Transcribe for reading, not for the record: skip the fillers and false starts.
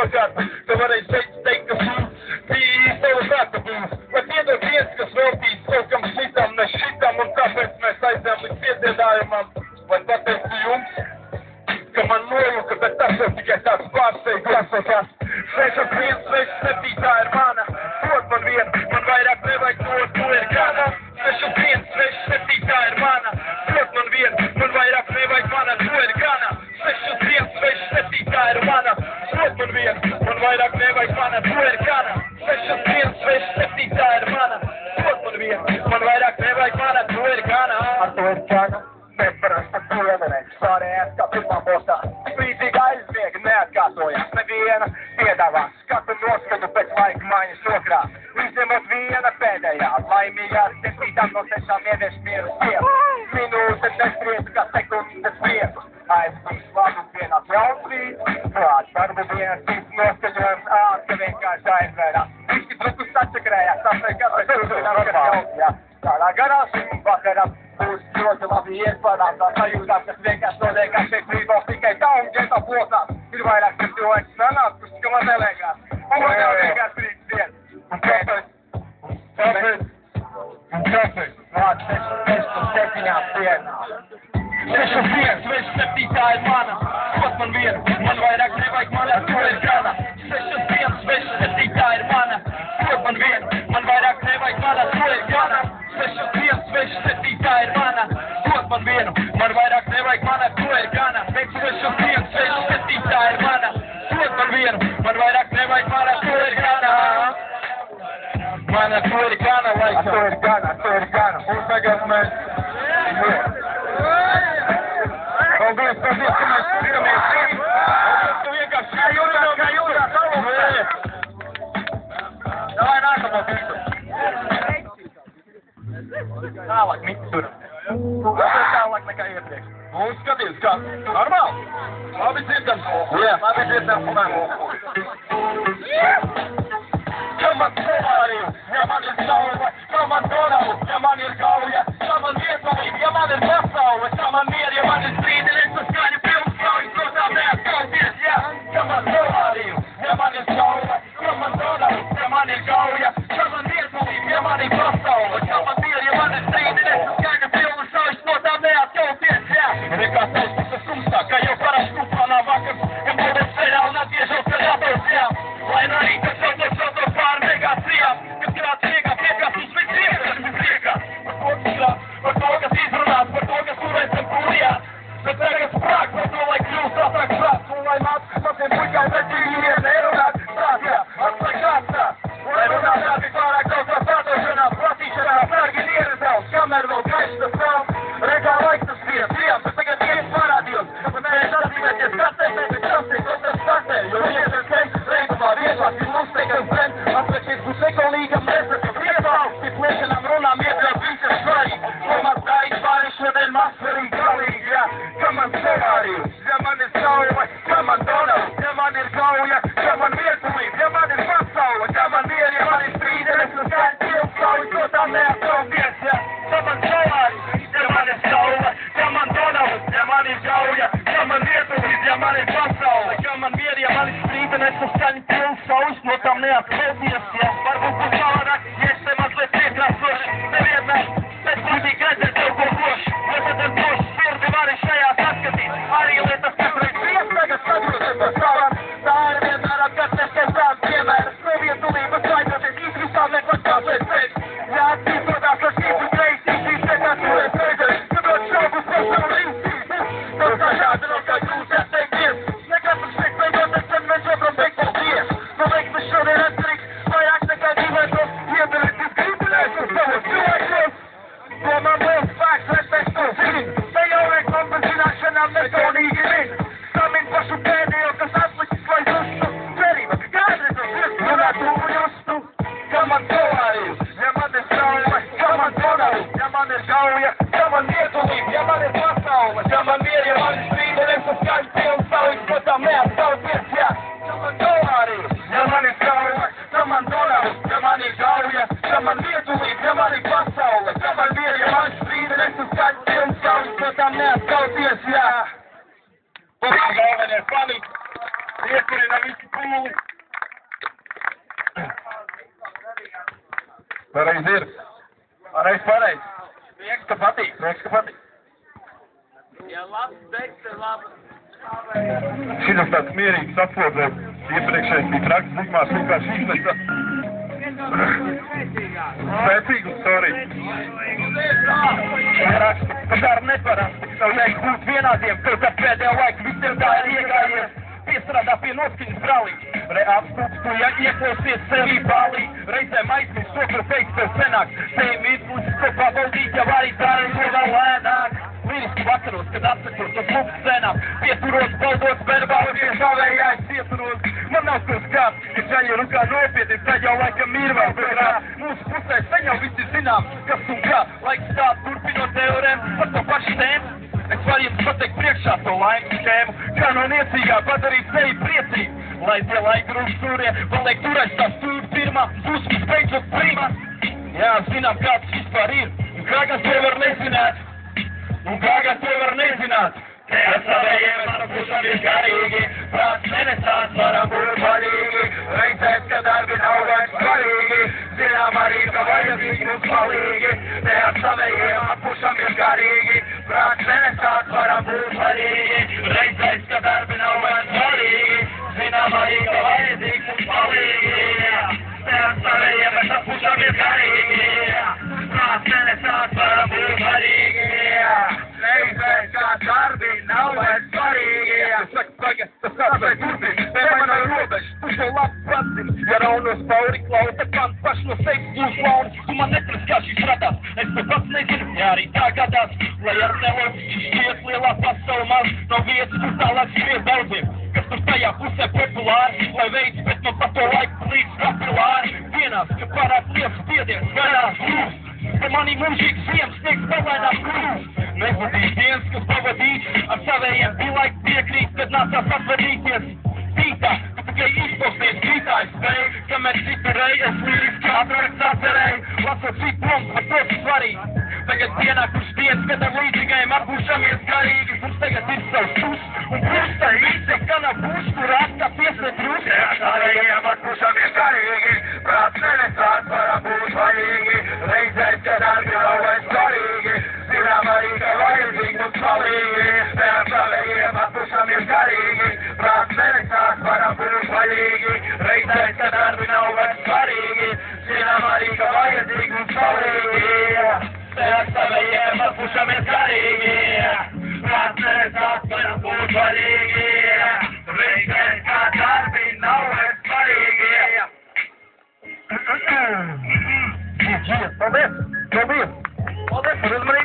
bagāta, ka varēs teikt, ka bija savas atbūs. Vai piedod viens, kas veltīs kaut kam šitam, ne šitam, un tāpēc mēs aizējām līdz piedziedājumam. Vai pateicu jums, ka man nojuka, bet tas jau tikai tāds pārsteigums. 61, 67 tā ir mana, dod man vienu, man vairāk nevajag dot, to ir gana. 61, 67 tā ir mana, dod man vienu, man vairāk nevajag mana, to ir gana. 61, 67 tā ir mana, dod man vienu, man vairāk nevajag mana, to ir gana. 61, 67 tā ir mana, dod man vienu, man vairāk nevajag mana, to ir gana. Ar to ir gana, neparasta pieminēt, pārējās kā pirmā postā. Līdzīgi aizmiega neatkārtojās, neviena piedāvās skatu noskatu pēc laika maiņas okrā. Izņemot viena pēdējā, laimīgā ar 7 no 6 ievieš mieru sievu. Minūte nesprietu kā sekundes prieku. Aizpīs labu vienās jauns rīts, klāt darbu dienas cits noskaņojums ātri vienkārši aizvērās. Viski trukus sačakrējās, tāpēc kāpēc turpinām, kas jautījās. Tādā garā šim vakaram būs ļoti labi iespārās, tā sajūtās, kas vienkārši notiek, kā šeit brīvos tikai tā un ģetā plosās. Ir vairāk, kas cilvēks nanāks, ka man nelēkās. Un man jau vienkārši rīts dien. Un kāpēc? Vārds 6 dienās. 61, 67 tā ir mana, dod man vienu, man vairāk nevajag mana, to ir gana. 61, 67 tā ir mana, dod man vienu, man vairāk nevajag mana, to ir gana. 61, 67 tā ir mana, dod man vienu, man vairāk nevajag mana, to ir gana. 61, 67 tā ir mana, dod man vienu, man vairāk nevajag mana, to ir gana. Mana, to ir gana, laikam. To ir gana, to ir gana. Un tagad mēs... Paldies, ka mēs tiramies rīt. Tu vienkārši kā jūtās augstā. Davai nākamo pistu. Tālāk mixtura. Tālāk nekā iepriekš. Un skaties, kā normāli. Labi dzirdams. Jā, labi dzirdams. Ja man cilvērīju, ja man ir saule, ja man donavu, ja man ir gauja, ja man vietovība, ja man ir pasaule, ja man mieri, ja man ir strīdenes, tas skaņa pilns kaujas, no tām neatkauties, ja. Ja man cilvērīju, ja man ir saule, ja man donavu, ja man ir gauja, ja man vietovība, ja man ir pasaule, ja man mieri, ja man ir strīdenes, tas skaņa pilns kaujas, no tām neatkauties, ja. Nekā savs tas sumstā, kā jau paraši kuplānā vakars, kam būs ceļā un atgriežos, kad jātos, ja. Lai narīt, tas jau Cijām, kad kāds liekā piekās uz visu priekās, par to, kas izrunās, par to, kas turēs ar kūrijās, bet tagad sprāk, par to, lai kļūst atrāk prāts, un lai nāc, maziem puļkām, bet viņi nerunāt prātā, atslēg prātā, lai runāt tādi pārāk daudz ar prātošanā, prātīšanā, sārgi ieradās, kamēr vēl gaišs tas nav, regā laiks tas bija, Cijām, bet tagad viens parādījums, bet mēs atzīmēties kartē, bet krastē, ko tas startē, jo viens ir krem, reibumā, vieglāk, ir mums teikam krem, atvešies būs ekolīgam, nesaka priepāls, tik liešanām runām iekļaut visas svarīgi, ko man tājas pāri šodien mazsvarīgi galīgi, jā, ka man scenārijas, ja man ir saule, ja man donavu, ja man ir gauja, ja man vietulība, ja man ir pasaule, ja man mieri, ja man ir strīdenes, un skaņa pilns kaujas, ko tām neatkauties, jā, ka man scenārijas, ja man ir saule, ja man donavu, ja man ir gauja, ja man vietulība, ja man ir pasaule, ja man mieri, ja man ir strīdenes, un skaņa pilns kaujas, no tām neatkauties, jā. Varbūt būs savādāk, ja es te mazliet piekrāsoši, nevienmēr, bet būtīgi redzēt tev ko koši, jo tad ar koši sirdi vari šajā saskatīt, arī lietas, kas reiz viens tagad sagrūzēt par savam, tā ir vienmēr atkarties tev tām piemēras, no vietulības vajadzoties izvisām neko tāpēc pēc, ja atcīmotās ar šīm kreisīs, šīs nekās turēs reizēs, kadot šaubus par savu instīs, tas kā šādi no kā jūs atteikties, nekad uz šeit veidoties, tad mēs otram teikt paldies, no veiksmes šodien atkarīgs, vairāk nekā dzīvētos, iedarīties gribinēs uz savus cilvēkiem, to man liels spēks, lai pēc to zini, te jau vajag kompensināšanu. visi pūli. Pareizi ir. Pareizi. Prieks, ka patīk. Ja labs teiks, ir labs. Šitas tāds mierīgs aplodzēs. Iepriekšējais bija traks, likmās vienkārši iznesa. Spēcīgu, sorry. Padara neparasti. Nav vajag būt vienādiem, kaut kā pēdējā laika visiem tā ir iegājies. Piestrādā pie noskaņas brālī. Apstūks tu, ja ieklausies sevī bālī. Reizēm aizmirst to, ko teiks tev senāk. Tevi mītlūdzi kopā baudīt, jau arī dara to vēl lēnāk. Liriski vakaros, kad atsakots uz klubu scenām. Pieturos, baudot, verbāli pie savējās ieturos. Man nav tos kāds, ja šaļi rukā nopietni, tad jau laikam ir vēl begrāt. Mūsu pusē sen jau visi zinām, kas un kā. Laiks stāst turpinot teorēm par to pašu tēmu. Es varu jums pateikt priekšā to laimes schēmu, kā no niecīgā padarīt sevi priecīgu. Lai tie laika rūstūrie, paliek turēs tā stūri pirmā, būs visbeidzot prima. Jā, zinām, kāds vispār ir, un kā gan to var nezināt. Te ar savējiem pašam ir garīgi, prāts nenesās, varam būt vaļīgi. Reizēs, ka darbi nav vairs svarīgi, zinām arī, ka vajadzīgi mums palīgi. Te ar savējiem pašam ir garīgi, prāts nenesās, varam būt vaļīgi. Reizēs, ka darbi nav vairs svarīgi, zinām arī, ka vajadzīgi mums palīgi. Te ar savējiem pašam ir garīgi, prāts nenesās, varam būt vaļīgi. Reizēs, kā darbi nav vairs svarīgi. Tagad tas kāpēc turpin, te man ar robežu, tu šo labu padzini. Ja raunos pauri klauta, pants paši no sevis būs launi. Tu man netras, kā šis radās, es to pats nezinu, ja arī tā gadās. Lai ar nelos šķiet lielā pasaule maz, nav vietas, kur tālāk skriet daudziem. Kas tur tajā pusē populāri, lai veids, bet man pa to laiku līdz kapilāri. Dienās, ka pārāk liels spiediens, garās grūs. Te manī mūžīgs ziemas sniegs pavainās grūs. Nezvadīs dienas, kas pavadīts, ar savējiem bija laika piekrīt, kad nācās atvadīties. Tītā, tu tikai izpausties grītāju spēju, kamēr citu rei es liriski atrakts atcerēju. Lasot cik prom, ar to svarīgi. Tagad pienākuši dienas, kad ar līdzīgajiem atbūšamies garīgi. Mums tagad ir savs pus, un prusta īsi, ka nav būs, kur atskaties ne drus. Ja savējiem atbūšamies garīgi, prāts nenesās, varam būt vaļīgi. Reizēs, kad darbi nav vairs svarīgi, zinām arī, ka vajadzīgi mums palīgi. Te ar savējiem atpūšamies garīgi, prāts nenesās, varam būt vaļīgi. Reizēs, kad darbi nav vairs svarīgi, zinām arī, ka vajadzīgi mums palīgi. Te ar savējiem atpūšamies garīgi, prāts nenesās, varam būt vaļīgi. Reizēs, kad darbi nav vairs svarīgi. Paldies! Paldies par uzmanību!